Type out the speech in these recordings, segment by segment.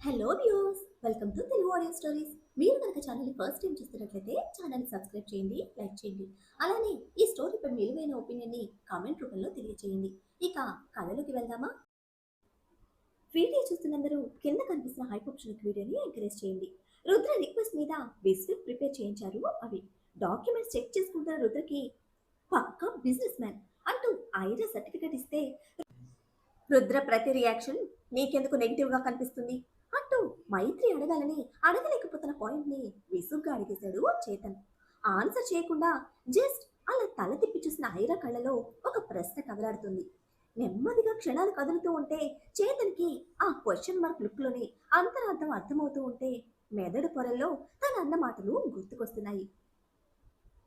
Hello views, welcome to Telugu audio stories. మీరు కనుక ఛానల్ని ఫస్ట్ టైం చూస్తున్నట్లయితే ఛానల్ని సబ్స్క్రైబ్ చేయండి, లైక్ చేయండి. అలానే ఈ స్టోరీపై విలువైన ఒపీనియన్ని కామెంట్ రూపంలో తెలియజేయండి. ఇక కథలోకి వెళ్దామా? వీడియో చూస్తున్నందరూ కింద కనిపిస్తున్న హైప్ ఆప్షన్ వీడియోని ఎంకరేజ్ చేయండి. రుద్ర రిక్వెస్ట్ మీద బిస్కెట్ ప్రిపేర్ చేయించారు. అవి డాక్యుమెంట్స్ చెక్ చేసుకుంటున్న రుద్రకి పక్కా బిజినెస్ మ్యాన్ అంటూ ఐరా సర్టిఫికేట్ ఇస్తే రుద్ర ప్రతి రియాక్షన్ నీకెందుకు నెగిటివ్ గా కనిపిస్తుంది అంటూ మైత్రి అడగాలని అడగలేకపోతున్న పాయింట్ ని విసుగ్గా అడిగేశాడు చేతన్. ఆన్సర్ చేయకుండా జస్ట్ అలా తల తిప్పి చూసిన ఐరా కళ్ళలో ఒక ప్రశ్న కదలాడుతుంది. నెమ్మదిగా క్షణాలు కదులుతూ ఉంటే చేతన్కి ఆ క్వశ్చన్ మార్క్ లుక్ లోని అంతరార్థం అర్థమవుతూ ఉంటే మెదడు పొరల్లో తన అన్న మాటలు గుర్తుకొస్తున్నాయి.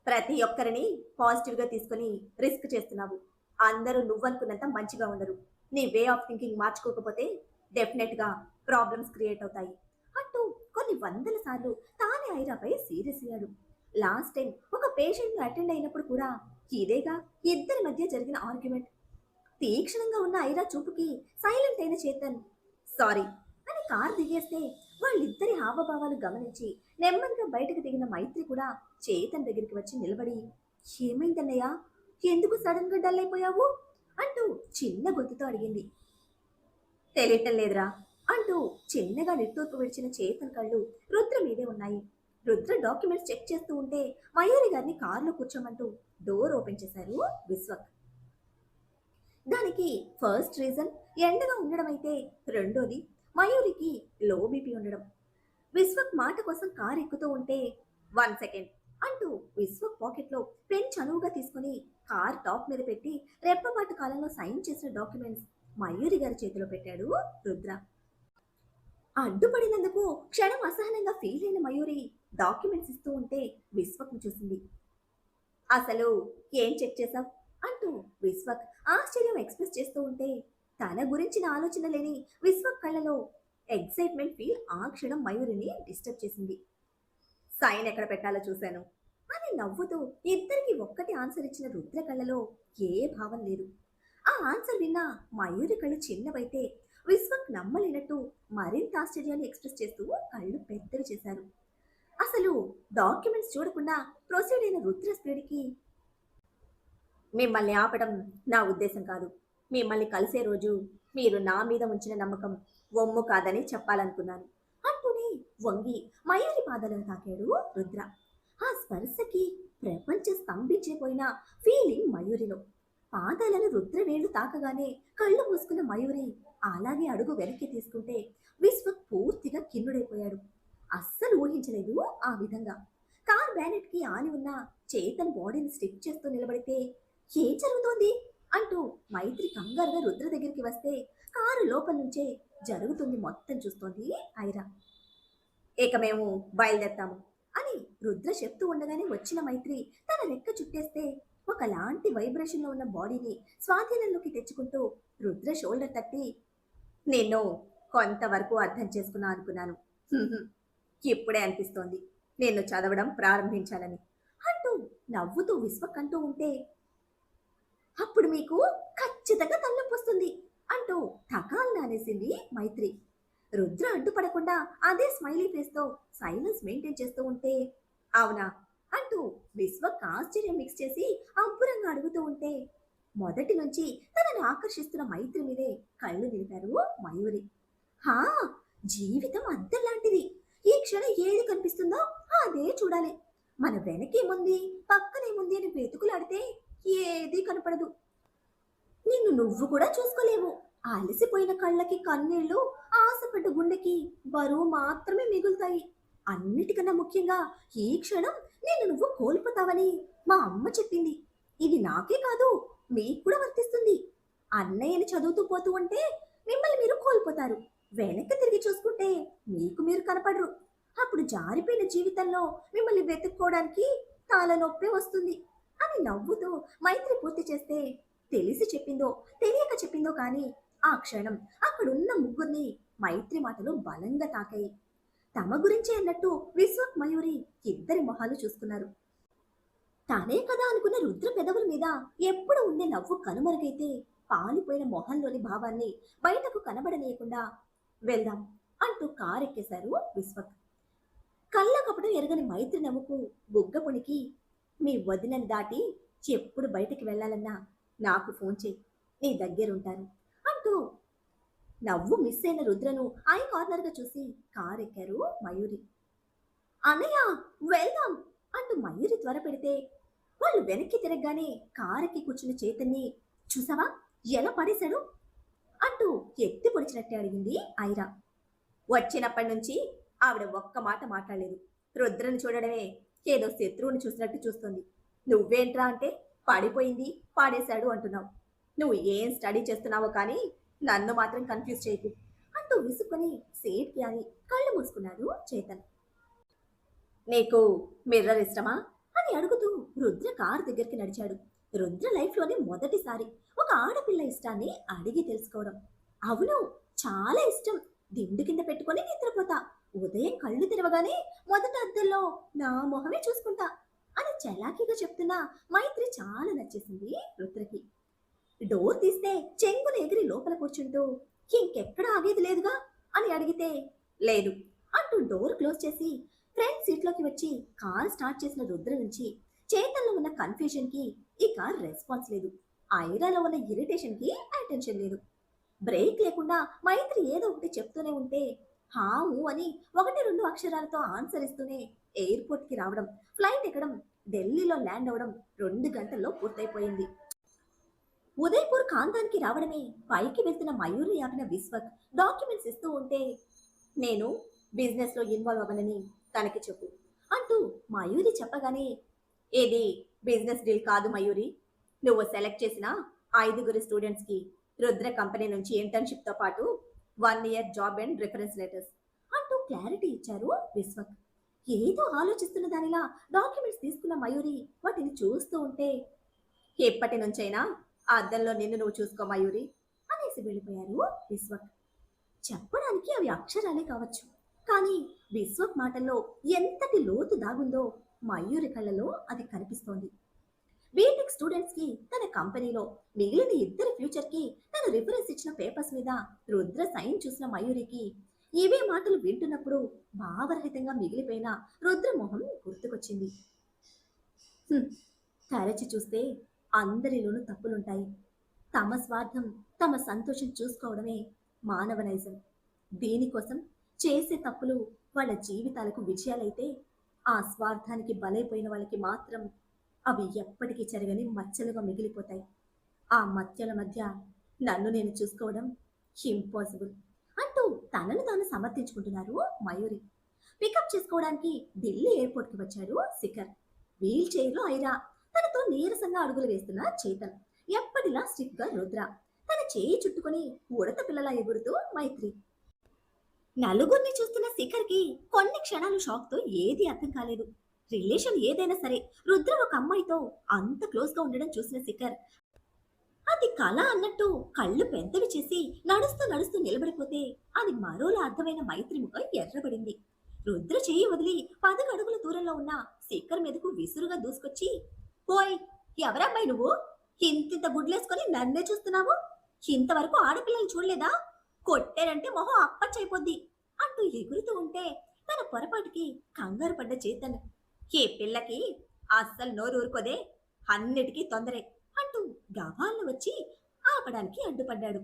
ప్రతి ఒక్కరిని పాజిటివ్ గా తీసుకుని రిస్క్ చేస్తున్నావు. అందరూ నువ్వనుకున్నంత మంచిగా ఉండరు. నీ వే ఆఫ్ థింకింగ్ మార్చుకోకపోతే డెఫినెట్ గా ప్రాబ్లమ్స్ క్రియేట్ అవుతాయి అంటూ కొన్ని వందల సార్లు తానే ఐరాపై సీరియస్ అయ్యాడు. లాస్ట్ టైం ఒక పేషెంట్ అటెండ్ అయినప్పుడు కూడా ఇదేగా ఇద్దరి మధ్య జరిగిన ఆర్గ్యుమెంట్. తీక్షణంగా ఉన్న ఐరా చూపుకి సైలెంట్ అయిన చేతన్ సారీ అని కార్ దిగేస్తే వాళ్ళిద్దరి హావభావాలు గమనించి నెమ్మదిగా బయటకు దిగిన మైత్రి కూడా చేతన్ దగ్గరికి వచ్చి నిలబడి ఏమైందన్నయ్యా, ఎందుకు సడన్ గా డల్ అయిపోయావు అంటూ చిన్న గొంతుతో అడిగింది. తెలియటం లేదురా అంటూ చిన్నగా నిట్టూర్పు విడిచిన చేతన్ కళ్ళు రుద్ర మీదే ఉన్నాయి. రుద్ర డాక్యుమెంట్స్ చెక్ చేస్తూ ఉంటే మయూరి గారిని కారులో కూర్చోమంటూ డోర్ ఓపెన్ చేశారు విశ్వక్. దానికి ఫస్ట్ రీజన్ ఎండగా ఉండడం అయితే రెండోది మయూరికి లో బీపీ ఉండడం. విశ్వక్ మాట కోసం కార్ ఎక్కుతూ ఉంటే 1 సెకండ్ అంటూ విశ్వక్ పాకెట్లో పెన్ చనువుగా తీసుకుని కార్ టాప్ మీద పెట్టి రెప్పపాటు కాలంలో సైన్ చేసిన డాక్యుమెంట్స్ మయూరి గారి చేతిలో పెట్టాడు రుద్ర. అడ్డుపడినందుకు క్షణం అసహనంగా ఫీల్ అయిన మయూరి డాక్యుమెంట్స్ ఇస్తూ ఉంటే విశ్వక్ ను చూసింది. అసలు ఏం చెక్ చేశావ్ అంటూ విశ్వక్ ఆశ్చర్యం ఎక్స్ప్రెస్ చేస్తూ ఉంటే తన గురించిన ఆలోచన లేని విశ్వక్ కళ్ళలో ఎక్సైట్మెంట్ ఫీల్ ఆ క్షణం మయూరిని డిస్టర్బ్ చేసింది. సైన్ ఎక్కడ పెట్టాలో చూశాను అని నవ్వుతూ ఇద్దరికి ఒక్కటి ఆన్సర్ ఇచ్చిన రుద్ర కళ్ళలో ఏ భావం లేదు. ఆ ఆన్సర్ విన్న మయూరి కళ్ళు చిన్నవైతే విశ్వక్ నమ్మలేనట్టు మరింత ఆశ్చర్యాన్ని ఎక్స్ప్రెస్ చేస్తూ కళ్ళు పెద్దవి చేశారు. అసలు డాక్యుమెంట్స్ చూడకుండా ప్రొసీడ్ అయిన రుద్ర స్పీడ్కి మిమ్మల్ని ఆపడం నా ఉద్దేశం కాదు. మిమ్మల్ని కలిసే రోజు మీరు నా మీద ఉంచిన నమ్మకం ఒమ్ము కాదని చెప్పాలనుకున్నాను అంటూనే వంగి మయూరి పాదాలను తాకాడు రుద్ర. ఆ స్పర్శకి ప్రపంచం స్తంభించిపోయిన ఫీలింగ్ మయూరిలో. పాదాలను రుద్ర వేళ్లు తాకగానే కళ్ళు మూసుకున్న మయూరి అలాగే అడుగు వెనక్కి తీసుకుంటే విశ్వక్ పూర్తిగా కిన్నుడైపోయాడు. అస్సలు ఊహించలేదు ఆ విధంగా. కార్ బ్యానెట్ కి ఆని ఉన్న చేతన్ బాడీని స్టిక్ చేస్తూ నిలబడితే ఏం జరుగుతోంది అంటూ మైత్రి కంగారుగా రుద్ర దగ్గరికి వస్తే కారు లోపల నుంచే జరుగుతుంది మొత్తం చూస్తోంది ఐరా. ఇక మేము బయలుదేరతాము అని రుద్ర చెప్తూ ఉండగానే వచ్చిన మైత్రి తన రెక్క చుట్టేస్తే ఒకలాంటి వైబ్రేషన్ లో ఉన్న బాడీని స్వాధీనంలోకి తెచ్చుకుంటూ రుద్ర షోల్డర్ తట్టి నేను కొంతవరకు అర్థం చేసుకున్నా అనుకున్నాను. "హుహు, ఇప్పుడే అనిపిస్తోంది నేను చదవడం ప్రారంభించాలని అంటూ నవ్వుతూ విశ్వక్ అంటూ ఉంటే అప్పుడు మీకు ఖచ్చితంగా తలనొప్పి వస్తుంది అంటూ ఠకాల్ని అనేసింది మైత్రి. రుద్ర అడ్డుపడకుండా అదే స్మైలీ ఫేస్ తో సైలెన్స్ మెయింటైన్ చేస్తూ ఉంటే అవునా అంటూ విశ్వక్ ఆశ్చర్యం మిక్స్ చేసి అబ్బురంగా అడుగుతూ ఉంటే మొదటి నుంచి తనని ఆకర్షిస్తున్న మైత్రి మీదే కళ్ళు నిలిపారు మయూరి. హా, జీవితం అద్దం లాంటిది. ఈ క్షణం ఏది కనిపిస్తుందో అదే చూడాలి. మన వెనకేముంది పక్కనేముంది అని వెతుకులాడితే ఏదీ కనపడదు. నిన్ను నువ్వు కూడా చూసుకోలేవు. అలసిపోయిన కళ్ళకి కన్నీళ్లు, ఆశపడ్డ గుండెకి బరువు మాత్రమే మిగులుతాయి. అన్నిటికన్నా ముఖ్యంగా ఈ క్షణం నిన్ను నువ్వు కోల్పోతావని మా అమ్మ చెప్పింది. ఇది నాకే కాదు, మీకు కూడా వర్తిస్తుంది. అన్నయ్యని చదువుతూ పోతూ ఉంటే మిమ్మల్ని మీరు కోల్పోతారు. వెనక్కి తిరిగి చూసుకుంటే మీకు మీరు కనపడరు. అప్పుడు జారిపోయిన జీవితంలో మిమ్మల్ని వెతుక్కోవడానికి తలనొప్పి వస్తుంది అని నవ్వుతూ మైత్రి పూర్తి చేస్తే తెలిసి చెప్పిందో తెలియక చెప్పిందో కానీ ఆ క్షణం అక్కడున్న ముగ్గురిని మైత్రి మాటలు బలంగా తాకాయి. తమ గురించే అన్నట్టు విశ్వక్ మయూరి ఇద్దరి మొహాలు చూసుకున్నారు. తానే కదా అనుకున్న రుద్ర పెదవుల మీద ఎప్పుడు ఉండే నవ్వు కనుమరుగైతే పాలిపోయిన మొహంలోని భావాన్ని బయటకు కనబడనీయకుండా వెళ్దాం అంటూ కారెక్కేశారు విశ్వక్. కళ్ళకపటం ఎరగని మైత్రి నవ్వుకు బుగ్గ పుణికి, మీ వదినని దాటి ఎప్పుడు బయటికి వెళ్ళాలన్నా నాకు ఫోన్ చేయి, నీ దగ్గరుంటాను అంటూ నవ్వు మిస్ అయిన రుద్రను ఐ కార్నర్గా చూసి కారెక్కారు మయూరి. అన్నయ్య, వెళ్దాం అంటూ మయూరి త్వర పెడితే వాళ్ళు వెనక్కి తిరగగానే కారెక్కి కూర్చున్న చైతన్ని చూసావా ఎలా పడేశాడు అంటూ ఎత్తి పొడిచినట్టే అడిగింది ఐరా. వచ్చినప్పటి నుంచి ఆవిడ ఒక్క మాట మాట్లాడలేదు. రుద్రని చూడడమే ఏదో శత్రువుని చూసినట్టు చూస్తుంది. నువ్వేంట్రా అంటే పడిపోయింది పాడేశాడు అంటున్నావు. నువ్వు ఏం స్టడీ చేస్తున్నావో కానీ నన్ను మాత్రం కన్ఫ్యూజ్ చేయకు అంటూ విసుక్కొని సేట్కి అని కళ్ళు మూసుకున్నాడు చేతన్. నీకు మిర్రర్ ఇష్టమా అని అడుగుతూ రుద్ర కారు దగ్గరికి నడిచాడు. రుద్ర లైఫ్లోనే మొదటిసారి ఒక ఆడపిల్ల ఇష్టాన్ని అడిగి తెలుసుకోవడం. అవును, చాలా ఇష్టం. దిండు కింద పెట్టుకొని నిద్రపోతా. ఉదయం కళ్ళు తెరవగానే మొదట అద్దంలో నా మొహమే చూసుకుంటా అని చలాకీగా చెప్తున్నా మైత్రి చాలా నచ్చేసింది రుద్రకి. డోర్ తీస్తే చెంగున ఎగిరి లోపల కూర్చుంటూ ఇంకెక్కడ ఆగేది లేదుగా అని అడిగితే లేదు అంటూ డోర్ క్లోజ్ చేసి ఫ్రంట్ సీట్లోకి వచ్చి కార్ స్టార్ట్ చేసిన రుద్ర నుంచి చేతల్లో ఉన్న కన్ఫ్యూజన్ కి ఇక రెస్పాన్స్ లేదు. ఐరాలో ఉన్న ఇరిటేషన్ కి అటెన్షన్ లేదు. బ్రేక్ లేకుండా మైత్రి ఏదో ఒకటి చెప్తూనే ఉంటే హాము అని 1-2 అక్షరాలతో ఆన్సర్ ఇస్తూనే ఎయిర్పోర్ట్ కి రావడం, ఫ్లైట్ ఎక్కడం, ఢిల్లీలో ల్యాండ్ అవడం 2 గంటల్లో పూర్తయిపోయింది. ఉదయ్పూర్ కాంతానికి రావడమే పైకి వెళ్తున్న మయూరి ఆపిన విశ్వక్ డాక్యుమెంట్స్ ఇస్తూ ఉంటే నేను బిజినెస్ లో ఇన్వాల్వ్ అవ్వనని తనకి చెప్పు అంటూ మయూరి చెప్పగానే ఏది బిజినెస్ డీల్ కాదు మయూరి, నువ్వు సెలెక్ట్ చేసిన 5 స్టూడెంట్స్ కి రుద్ర కంపెనీ నుంచి ఇంటర్న్షిప్ తో పాటు 1 year job and reference letters అంటూ క్లారిటీ ఇచ్చారు విశ్వక్. ఏదో ఆలోచిస్తున్న దానిలా డాక్యుమెంట్స్ తీసుకున్న మయూరి వాటిని చూస్తూ ఉంటే ఎప్పటి నుంచైనా ఆ అద్దంలో నిన్ను నువ్వు చూసుకో మయూరి అనేసి వెళ్ళిపోయారు విశ్వక్. చెప్పడానికి అవి అక్షరాలే కావచ్చు, కానీ విశ్వక్ మాటల్లో ఎంతటి లోతు దాగుందో మయూరి కళ్ళలో అది కనిపిస్తోంది. బీటెక్ స్టూడెంట్స్ కి తన కంపెనీలో మిగిలిన 2 ఫ్యూచర్ కి తను రిఫరెన్స్ ఇచ్చిన పేపర్స్ మీద రుద్ర సైన్ చూసిన మయూరికి ఇవే మాటలు వింటున్నప్పుడు భావరహితంగా మిగిలిపోయిన రుద్ర మొహం గుర్తుకొచ్చింది. తరచి చూస్తే అందరిలోనూ తప్పులుంటాయి. తమ స్వార్థం, తమ సంతోషం చూసుకోవడమే మానవ నైజం. దీనికోసం చేసే తప్పులు వాళ్ళ జీవితాలకు విజయాలైతే ఆ స్వార్థానికి బలైపోయిన వాళ్ళకి మాత్రం అవి ఎప్పటికీ చెరగని మచ్చలుగా మిగిలిపోతాయి. ఆ మచ్చల మధ్య నన్ను నేను చూసుకోవడం ఇంపాసిబుల్ అంటూ తనను తాను సమర్థించుకుంటున్నారు మయూరి. పికప్ చేసుకోవడానికి ఢిల్లీ ఎయిర్పోర్ట్ కి వచ్చాడు శిఖర్. వీల్ చైర్ లో ఐరా, తనతో నీరసంగా అడుగులు వేస్తున్న చేతన్, ఎప్పటిలా స్ట్రిక్ట్ గా రుద్ర, తన చేయి చుట్టుకుని ఉడత పిల్లలా ఎగురుతూ మైత్రి. నలుగురిని చూస్తున్న శిఖర్ కి కొన్ని క్షణాలు షాక్ తో ఏది అర్థం కాలేదు. రిలేషన్ ఏదైనా సరే రుద్ర ఒక అమ్మాయితో అంత క్లోజ్ గా ఉండడం చూసిన శిఖర్ అది కళ అన్నట్టు కళ్ళు పెద్దవి చేసి నడుస్తూ నడుస్తూ నిలబడిపోతే అది మరోలా అర్థమైన మైత్రి ముఖం ఎర్రబడింది. రుద్ర చేయి వదిలి 10 అడుగుల దూరంలో ఉన్న శిఖర్ మీదకు విసురుగా దూసుకొచ్చి, పోయ్, ఎవరమ్మాయి నువ్వు? ఇంతింత గుడ్లేసుకొని నన్నే చూస్తున్నావు? ఇంతవరకు ఆడపిల్లలు చూడలేదా? కొట్టారంటే మొహం అప్పచ్చైపోద్ది అంటూ ఎగురుతూ ఉంటే తన పొరపాటుకి కంగారు పడ్డ చేతన్, ఏ పిల్లకి అస్సలు నోరు ఊరుకోదే, అన్నిటికీ తొందరే అంటూ గవాళ్ళు వచ్చి ఆపడానికి అడ్డుపడ్డాడు.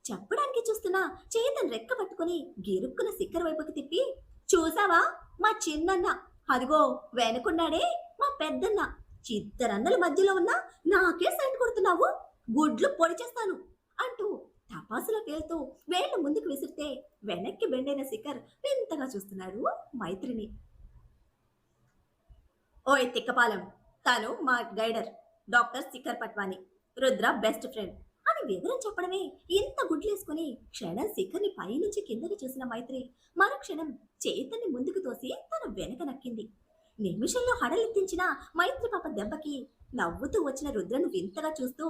చెప్పడానికి చూస్తున్నా చేతన్ రెక్క పట్టుకుని గిరుక్కున శిఖర్ వైపుకి తిప్పి, చూసావా మా చిన్నన్న, అదిగో వెనుకున్నాడే మా పెద్దన్న, 2 అన్నల మధ్యలో ఉన్నా నాకే సైట్ కొడుతున్నావు, గుడ్లు పొడి చేస్తాను అంటూ తపాసుల పేరుతో వేళ్లు ముందుకు విసిరితే వెనక్కి బెండైన శిఖర్ వింతగా చూస్తున్నాడు మైత్రిని. ఓయ్ తిక్కపాలెం, తాను మా guider doctor Shikhar Patwani, Rudra best friend అని వివరం చెప్పడమే ఇంత గుడ్లేసుకుని క్షణం శిఖర్ని పైనుంచి కిందకి చూసిన మైత్రి మరుక్షణం చేతన్ని ముందుకు తోసి తన వెనక నక్కింది. నిమిషంలో హడలెత్తించిన మైత్రి పాప దెబ్బకి నవ్వుతూ వచ్చిన రుద్రను వింతగా చూస్తూ,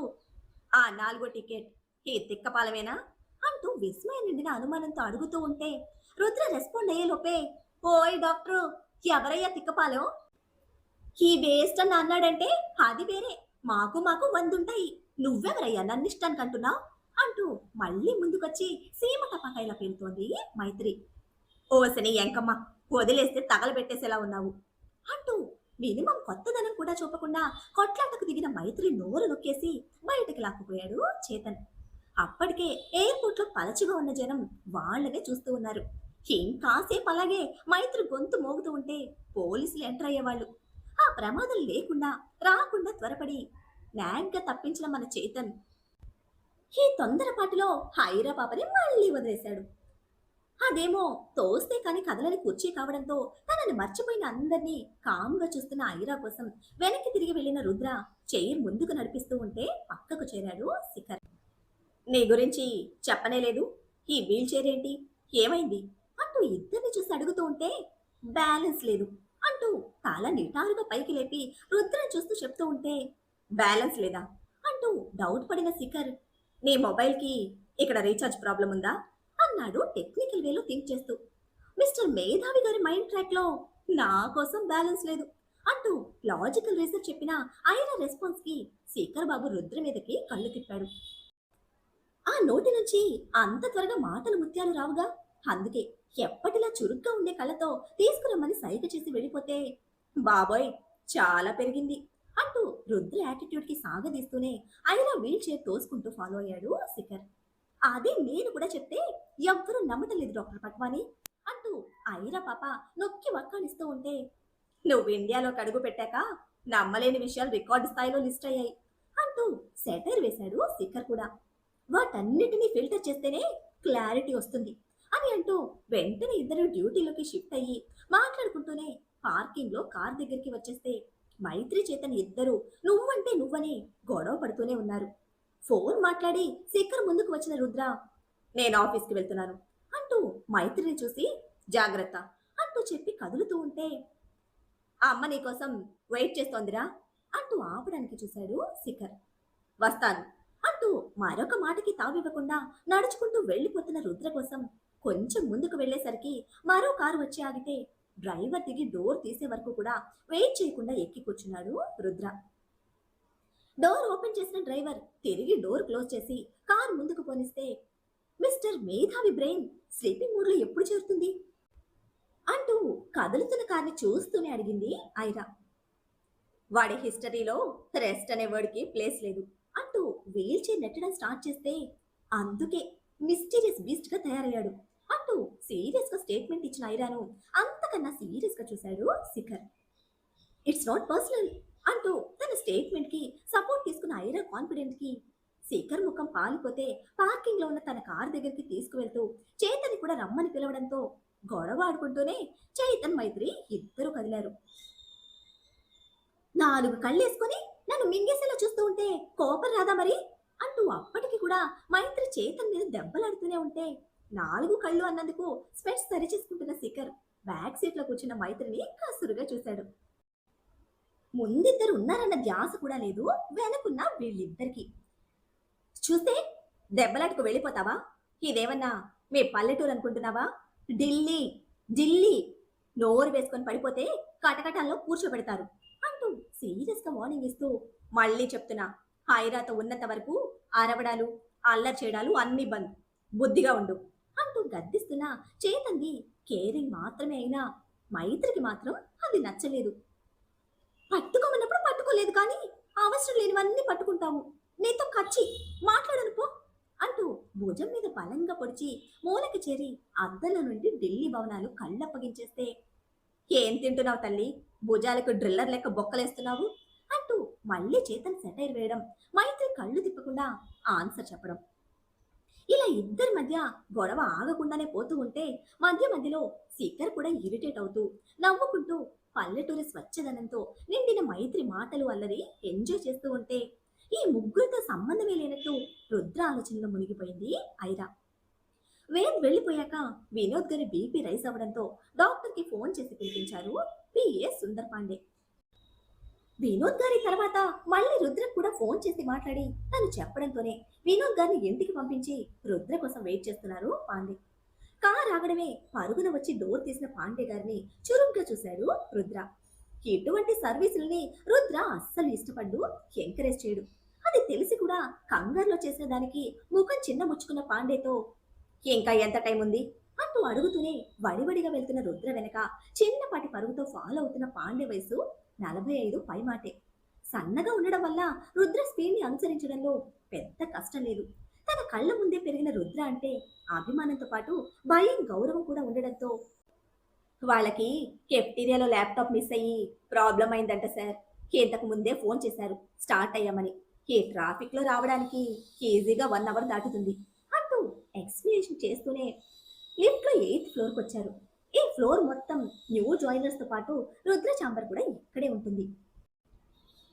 ఆ 4వ టికెట్ ఈ తిక్కపాలమేనా అంటూ విస్మయం నిండిన అనుమానంతో అడుగుతూ ఉంటే రుద్ర రెస్పాండ్ అయ్యేలోపే, ఓయ్ డాక్టరు, ఎవరయ్యా తిక్కపాలెం? ఈ వేస్ట్ అని అన్నాడంటే అది వేరే, మాకు 100 ఉంటాయి, నువ్వెవరయ్యా నన్ను ఇష్టానికి అంటున్నావు అంటూ మళ్ళీ ముందుకొచ్చి సీమ టపాకాయలా పేరుతోంది మైత్రి. ఓసని ఎంకమ్మ, వదిలేస్తే తగలబెట్టేసేలా ఉన్నావు అంటూ మినిమం కొత్తదనం కూడా చూపకుండా కొట్లాటకు దిగిన మైత్రి నోరు నొక్కేసి బయటకు లాక్కుపోయాడు చేతన్. అప్పటికే ఎయిర్పోర్ట్ లో పలచగా ఉన్న జనం వాళ్ళనే చూస్తూ ఉన్నారు. ఇంకాసేపు అలాగే మైత్రి గొంతు మోగుతూ ఉంటే పోలీసులు ఎంటర్ అయ్యేవాళ్ళు. ఆ ప్రమాదం లేకుండా రాకుండా త్వరపడి న్యాయంగా తప్పించిన మన చేతన్ ఈ తొందరపాటులో హైరా పాపని మళ్ళీ వదిలేశాడు. అదేమో తోస్తే కాని కదలని కుర్చీ కావడంతో తనని మర్చిపోయిన అందర్నీ కామ్గా చూస్తున్న ఐరా కోసం వెనక్కి తిరిగి వెళ్లిన రుద్ర చైర్ ముందుకు నడిపిస్తూ ఉంటే పక్కకు చేరాడు శిఖర్. నీ గురించి చెప్పనే లేదు, ఈ వీల్ చైర్ ఏంటి, ఏమైంది అంటూ ఇద్దరిని చూసి అడుగుతూ ఉంటే బ్యాలెన్స్ లేదు అంటూ తల నిటారుగా పైకి లేపి రుద్రని చూస్తూ చెప్తూ ఉంటే బ్యాలెన్స్ లేదా అంటూ డౌట్ పడిన శిఖర్, నీ మొబైల్కి ఇక్కడ రీఛార్జ్ ప్రాబ్లం ఉందా అన్నాడు టెక్నికల్ వేలో థింక్ చేస్తూ. మిస్టర్ మేధావి గారి మైండ్ ట్రాక్ లో నా కోసం బ్యాలెన్స్ లేదు అంటూ లాజికల్ రీజన్ చెప్పిన ఐరా రెస్పాన్స్ కి శేఖర్ బాబు రుద్ర మీదకి కళ్ళు తిప్పాడు. ఆ నోటి నుంచి అంత త్వరగా మాటలు ముత్యాలు రావుగా, అందుకే ఎప్పటిలా చురుగ్గా ఉండే కళ్ళతో తీసుకురమ్మని సైగ చేసి వెళ్ళిపోతే బాబోయ్ చాలా పెరిగింది అంటూ రుద్ర యాటిట్యూడ్ కి సాగదీస్తూనే ఐరా వీల్ చైర్ తోసుకుంటూ ఫాలో అయ్యాడు శిఖర్. అదే నేను కూడా చెప్తే ఎవ్వరూ నమ్మటం లేదు డాక్టర్ పట్వాని అంటూ ఐరా పాప నొక్కి వక్కానిస్తూ ఉంటే నువ్వు ఇండియాలోకి అడుగు పెట్టాక నమ్మలేని విషయాలు రికార్డు స్థాయిలో లిస్ట్ అయ్యాయి అంటూ సెటైర్ వేశాడు శిఖర్ కూడా. వాటన్నిటినీ ఫిల్టర్ చేస్తేనే క్లారిటీ వస్తుంది అని అంటూ వెంటనే ఇద్దరు డ్యూటీలోకి షిఫ్ట్ అయ్యి మాట్లాడుకుంటూనే పార్కింగ్ లో కార్ దగ్గరికి వచ్చేస్తే మైత్రి చేతని ఇద్దరు నువ్వంటే నువ్వని గొడవ పడుతూనే ఉన్నారు. ఫోన్ మాట్లాడి శేఖర్ ముందుకు వచ్చిన రుద్ర, నేను ఆఫీస్కి వెళ్తున్నాను అంటూ మైత్రిని చూసి జాగ్రత్త అంటూ చెప్పి కదులుతూ ఉంటే ఆ అమ్మ నీకోసం వెయిట్ చేస్తోందిరా అంటూ ఆపడానికి చూశాడు శిఖర్. వస్తాను అంటూ మరొక మాటకి తావివ్వకుండా నడుచుకుంటూ వెళ్ళిపోతున్న రుద్ర కోసం కొంచెం ముందుకు వెళ్లేసరికి మరో కారు వచ్చి ఆగితే డ్రైవర్ దిగి డోర్ తీసే వరకు కూడా వెయిట్ చేయకుండా ఎక్కి కూర్చున్నాడు రుద్ర. డోర్ ఓపెన్ చేసిన డ్రైవర్ తిరిగి డోర్ క్లోజ్ చేసి కారు ముందుకు పోనిస్తే మిస్టర్ మేధావి బ్రెయిన్ స్లీపింగ్ మూడ్ లో ఎప్పుడు చేరుతుంది అంటూ కదులుతున్న కార్ని చూస్తూనే అడిగింది ఐరా. వాడి హిస్టరీలో రెస్ట్ అనే వర్డ్కి ప్లేస్ లేదు అంటూ వీల్ చైర్ నెట్టడం స్టార్ట్ చేస్తే అందుకే మిస్టీరియస్ బీస్ట్ గా తయారయ్యాడు అంటూ సీరియస్ గా స్టేట్మెంట్ ఇచ్చిన ఐరాను అంతకన్నా సీరియస్ గా చూశాడు శిఖర్. ఇట్స్ నాట్ పర్సనల్ అంటూ తన స్టేట్మెంట్ కి సపోర్ట్ తీసుకున్న ఐరా కాన్ఫిడెంట్ కి శేఖర్ ముఖం పాలిపోతే పార్కింగ్ లో ఉన్న తన కార్ దగ్గరికి తీసుకువెళ్తూ చేతని కూడా రమ్మని పిలవడంతో గొడవ ఆడుకుంటూనే చైతన్ మైత్రి ఇద్దరు కదిలారు. నాలుగు కళ్ళేసుకొని నన్ను మింగేసేలా చూస్తూ ఉంటే కోపం రాదా మరి అంటూ అప్పటికి కూడా మైత్రి చేతన్ మీద దెబ్బలాడుతూనే ఉంటే నాలుగు కళ్ళు అన్నందుకు స్పెట్స్ సరిచేసుకుంటున్న శిఖర్ బ్యాక్ సీట్ లో కూర్చున్న మైత్రిని కసురుగా చూశాడు. ముందిద్దరు ఉన్నారన్న ధ్యాస కూడా లేదు వెనకున్న వీళ్ళిద్దరికి. చూస్తే దెబ్బలాటకు వెళ్ళిపోతావా, ఇదేమన్నా మీ పల్లెటూరు అనుకుంటున్నావా, ఢిల్లీ ఢిల్లీ నోరు వేసుకొని పడిపోతే కటకటాల్లో కూర్చోబెడతారు అంటూ సీరియస్ గా వార్నింగ్ ఇస్తూ మళ్ళీ చెప్తున్నా, హైరాతో ఉన్నంత వరకు అరవడాలు అల్లరి చేయడాలు అన్ని బంద్, బుద్ధిగా ఉండు అంటూ గద్దిస్తున్న చేతన్ది కేరింగ్ మాత్రమే అయినా మైత్రికి మాత్రం అది నచ్చలేదు. పట్టుకోమన్నప్పుడు పట్టుకోలేదు కానీ అవసరం లేనివన్నీ పట్టుకుంటాము, నీతో కచ్చి మాట్లాడను పో అంటూ భుజం మీద బలంగా పొడిచి మూలకి చేరి అద్దంలో నుండి ఢిల్లీ భవనాలు కళ్ళప్పగించేస్తే ఏం తింటున్నావు తల్లి, భుజాలకు డ్రిల్లర్ లెక్క బొక్కలేస్తున్నావు అంటూ మళ్ళీ చేతన్ సెటైర్ వేయడం, మైత్రి కళ్ళు తిప్పకుండా ఆన్సర్ చెప్పడం. ఇలా ఇద్దరి మధ్య గొడవ ఆగకుండానే పోతూ ఉంటే మధ్య మధ్యలో శిఖర్ కూడా ఇరిటేట్ అవుతూ నవ్వుకుంటూ పల్లెటూరి స్వచ్ఛదనంతో నిండిన మైత్రి మాటలు అల్లరి ఎంజాయ్ చేస్తూ ఉంటే ఈ ముగ్గురితో సంబంధమే లేనట్టు రుద్ర ఆలోచనలో మునిగిపోయింది ఐరా. వేద్ వెళ్ళిపోయాక వినోద్ గారి బీపీ రైస్ అవ్వడంతో డాక్టర్ కి ఫోన్ చేసి పిలిపించారు పిఏ సుందర్ పాండే. వినోద్ గారి తర్వాత మళ్ళీ రుద్ర కూడా ఫోన్ చేసి మాట్లాడి తను చెప్పడంతోనే వినోద్ గారిని ఇంటికి పంపించి రుద్ర కోసం వెయిట్ చేస్తున్నారు పాండే. కార్ ఆగడమే పరుగున వచ్చి డోర్ తీసిన పాండే గారిని చురుగ్గా చూశాడు రుద్ర. ఇటువంటి సర్వీసుల్ని రుద్ర అస్సలు ఇష్టపడ్డు, ఎంకరేజ్ చేయడు. అది తెలిసి కూడా కంగారులో చేసిన దానికి ముఖం చిన్న ముచ్చుకున్న పాండేతో ఇంకా ఎంత టైం ఉంది, అంటూ అడుగుతూనే వడివడిగా వెళ్తున్న రుద్ర వెనక చిన్నపాటి పరుగుతో ఫాలో అవుతున్న పాండే వయసు 45 పైమాటే. సన్నగా ఉండడం వల్ల రుద్ర స్పీడ్ని అనుసరించడంలో పెద్ద కష్టం లేదు. తన కళ్ళ ముందే పెరిగిన రుద్ర అంటే అభిమానంతో పాటు భయం, గౌరవం కూడా ఉండడంతో వాళ్ళకి కెఫ్టీరియాలో ల్యాప్టాప్ మిస్ అయ్యి ప్రాబ్లం అయిందంట సార్. ఇంతకు ముందే ఫోన్ చేశారు స్టార్ట్ అయ్యామని. ఈ ట్రాఫిక్లో రావడానికి ఈజీగా 1 అవర్ దాటుతుంది అంటూ ఎక్స్ప్లెనేషన్ చేస్తూనే లిఫ్ట్లో 8th ఫ్లోర్కి వచ్చారు. ఈ ఫ్లోర్ మొత్తం న్యూ జాయినర్స్తో పాటు రుద్ర చాంబర్ కూడా ఇక్కడే ఉంటుంది.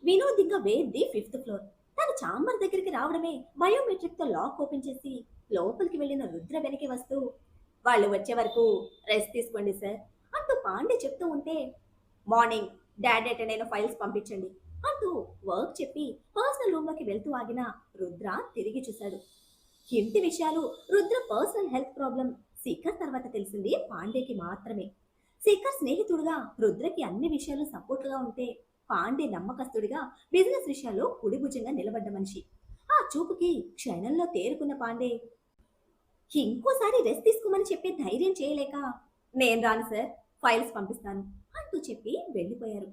వినోద్ ఇంకా వేద్ది 5th ఫ్లోర్. తన చాంబర్ దగ్గరికి రావడమే బయోమెట్రిక్తో లాక్ ఓపెన్ చేసి లోపలికి వెళ్ళిన రుద్ర వెనక్కి వస్తూ వాళ్ళు వచ్చే వరకు రెస్ట్ తీసుకోండి సార్ అంటూ పాండే చెప్తూ ఉంటే మార్నింగ్ డాడ్ ఎటెండ్ ఫైల్స్ పంపించండి అంటూ వర్క్ చెప్పి పర్సనల్ రూమ్లోకి వెళ్తూ ఆగిన రుద్ర తిరిగి చూశాడు. ఇంటి విషయాలు, Rudra personal health problem Shikhar తర్వాత తెలిసింది పాండేకి మాత్రమే. శిఖర్ స్నేహితుడుగా రుద్రకి అన్ని విషయాలు సపోర్ట్గా ఉంటే పాండే నమ్మకస్తుడిగా బిజినెస్ విషయాల్లో కుడిభుజంగా నిలబడ్డ మనిషి. ఆ చూపుకి క్షణంలో తేరుకున్న పాండే ఇంకోసారి రెస్ట్ తీసుకోమని చెప్పే ధైర్యం చేయలేక నేను రాను సార్, ఫైల్స్ పంపిస్తాను అంటూ చెప్పి వెళ్ళిపోయారు.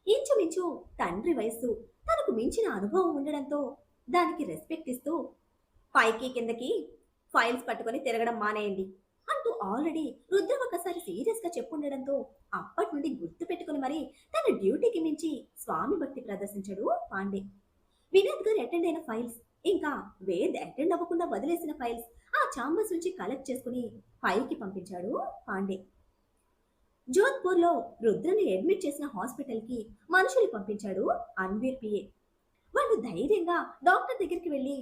ఇంచుమించు తండ్రి వయస్సు, తనకు మించిన అనుభవం ఉండడంతో దానికి రెస్పెక్ట్ ఇస్తూ పైకి కిందకి ఫైల్స్ పట్టుకొని తిరగడం మానేయండి అంటూ ఆల్రెడీ రుద్ర ఒకసారి సీరియస్గా చెప్పుండడంతో అప్పటి నుండి గుర్తు పెట్టుకుని మరి తన డ్యూటీకి మించి స్వామి భక్తి ప్రదర్శించాడు పాండే. వినోద్ గారు అటెండ్ అయిన ఫైల్స్, ఇంకా వేద్ అటెండ్ అవ్వకుండా వదిలేసిన ఫైల్స్ ఆ ఛాంబర్స్ నుంచి కలెక్ట్ చేసుకుని పైకి పంపించాడు పాండే. జోధ్పూర్లో రుద్రని అడ్మిట్ చేసిన హాస్పిటల్కి మనుషులు పంపించాడు అన్వీర్ పిఏ. వాళ్ళు ధైర్యంగా డాక్టర్ దగ్గరికి వెళ్ళి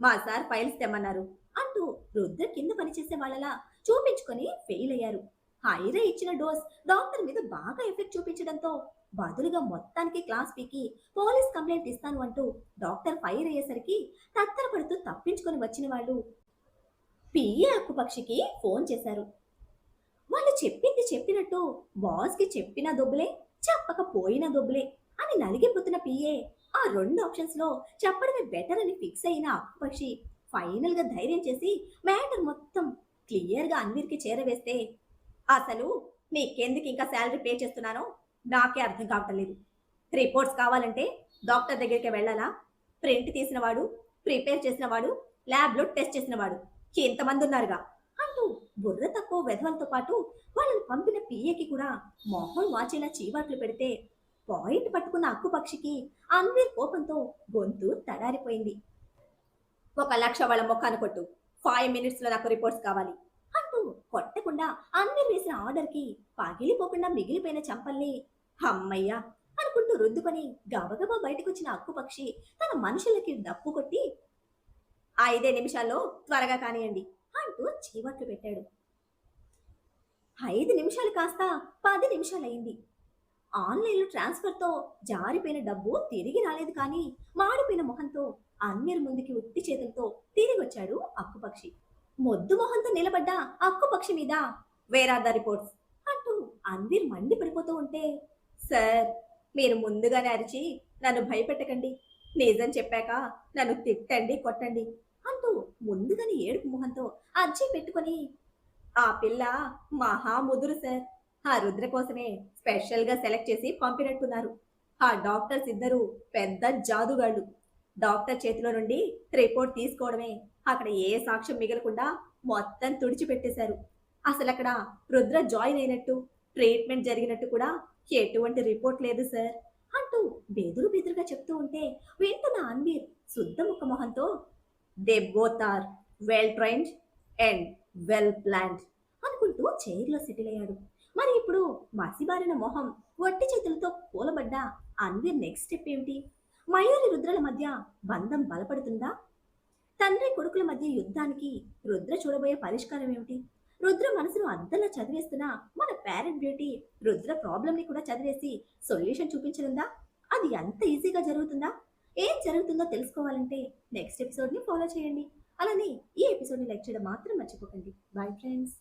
మా సార్ ఫైల్స్ తెమ్మన్నారు అంటూ రుద్ర కింద పనిచేసే వాళ్ళలా చూపించుకొని ఫెయిల్ అయ్యారు. హైరా ఇచ్చిన డోస్ డాక్టర్ మీద బాగా ఎఫెక్ట్ చూపించడంతో బదులుగా మొత్తానికి క్లాస్ పీకి పోలీస్ కంప్లైంట్ ఇస్తాను అంటూ డాక్టర్ ఫైర్ అయ్యేసరికి తత్తరపడుతూ తప్పించుకొని వచ్చిన వాళ్ళు పిఏ అక్కుపక్షికి ఫోన్ చేశారు. వాళ్ళు చెప్పింది చెప్పినట్టు బాస్కి చెప్పిన దొబ్బులే, చెప్పకపోయిన దొబ్బులే అని నలిగిపోతున్న పిఏ ఆ 2 ఆప్షన్స్లో చెప్పడమే బెటర్ అని ఫిక్స్ అయిన అక్కుపక్షి ఫైనల్గా ధైర్యం చేసి మ్యాటర్ మొత్తం క్లియర్గా అన్వీర్కి చేరవేస్తే అసలు నీకెందుకు ఇంకా శాలరీ పే చేస్తున్నానో నాకే అర్థం కావటం లేదు. రిపోర్ట్స్ కావాలంటే డాక్టర్ దగ్గరికి వెళ్ళాలా? ప్రింట్ తీసినవాడు, ప్రిపేర్ చేసినవాడు, ల్యాబ్లో టెస్ట్ చేసినవాడు ఇంతమంది ఉన్నారుగా అంటూ బుర్ర తక్కువ వెధవలతో పాటు వాళ్ళని పంపిన పిఏకి కూడా మొహం వాచేలా చీవాట్లు పెడితే పాయింట్ పట్టుకున్న అక్కుపక్షికి అన్వీర్ కోపంతో గొంతు తడారిపోయింది. 1 లక్ష వాళ్ళ మొక్కాను కొట్టు, 5 minutesలో నాకు రిపోర్ట్స్ కావాలి అంటూ కొట్టకుండా అన్వీర్ వేసిన ఆర్డర్కి పగిలిపోకుండా మిగిలిపోయిన చంపల్ని అమ్మయ్యా అనుకుంటూ రుద్దుకొని గబగబా బయటకొచ్చిన అక్కుపక్షి తన మనుషులకి దప్పు కొట్టి 5 నిమిషాల్లో త్వరగా కానియండి అంటూ చీవట్లు పెట్టాడు. 5 నిమిషాలు కాస్త 10 నిమిషాలయ్యింది. ఆన్లైన్లో ట్రాన్స్ఫర్తో జారిపోయిన డబ్బు తిరిగి రాలేదు, కానీ మాడిపోయిన మొహంతో అన్వీర్ ముందుకి ఉట్టి చేతులతో తిరిగి వచ్చాడు అక్కుపక్షి. మొద్దు మొహంతో నిలబడ్డ అక్కుపక్షి మీద వేర్ ఆర్ ద రిపోర్ట్స్ అంటూ అన్వీర్ మండి పడిపోతూ ఉంటే సార్, మీరు ముందుగానే అరిచి నన్ను భయపెట్టకండి, నిజం చెప్పాక నన్ను తిట్టండి, కొట్టండి అంటూ ముందుగానే ఏడుపు మొహంతో అర్జీ పెట్టుకొని ఆ పిల్ల మహా ముదురు సార్, ఆ రుద్ర కోసమే స్పెషల్గా సెలెక్ట్ చేసి పంపినట్టున్నారు. ఆ డాక్టర్స్ ఇద్దరు పెద్ద జాదుగాళ్ళు. డాక్టర్ చేతిలో నుండి రిపోర్ట్ తీసుకోవడమే, అక్కడ ఏ సాక్ష్యం మిగలకుండా మొత్తం తుడిచిపెట్టేశారు. అసలు అక్కడ రుద్ర జాయిన్ అయినట్టు, ట్రీట్మెంట్ జరిగినట్టు కూడా ఎటువంటి రిపోర్ట్ లేదు సార్ అంటూ బెదురు బెదురుగా చెప్తూ ఉంటే వింటున్న అన్వీర్ శుద్ధ ముఖ మొహంతో they both are well trained and well planned అనుకుంటూ చైర్లో సెటిల్ అయ్యాడు. మరి ఇప్పుడు మసిబారిన మొహం, వట్టి చేతులతో కూలబడ్డ అన్వీర్ నెక్స్ట్ స్టెప్ ఏమిటి? మయూరి రుద్రల మధ్య బంధం బలపడుతుందా? తండ్రి కొడుకుల మధ్య యుద్ధానికి రుద్ర చూడబోయే పరిష్కారం ఏమిటి? రుద్ర మనసును అద్దంలా చదివేస్తున్న మన పేరెంట్ బ్యూటీ రుద్ర ప్రాబ్లమ్ని కూడా చదివేసి సొల్యూషన్ చూపించనుందా? అది అంత ఈజీగా జరుగుతుందా? ఏం జరుగుతుందో తెలుసుకోవాలంటే నెక్స్ట్ ఎపిసోడ్ని ఫాలో చేయండి. అలానే ఈ ఎపిసోడ్ని లైక్ చేయడం మాత్రం మర్చిపోకండి. Bye friends.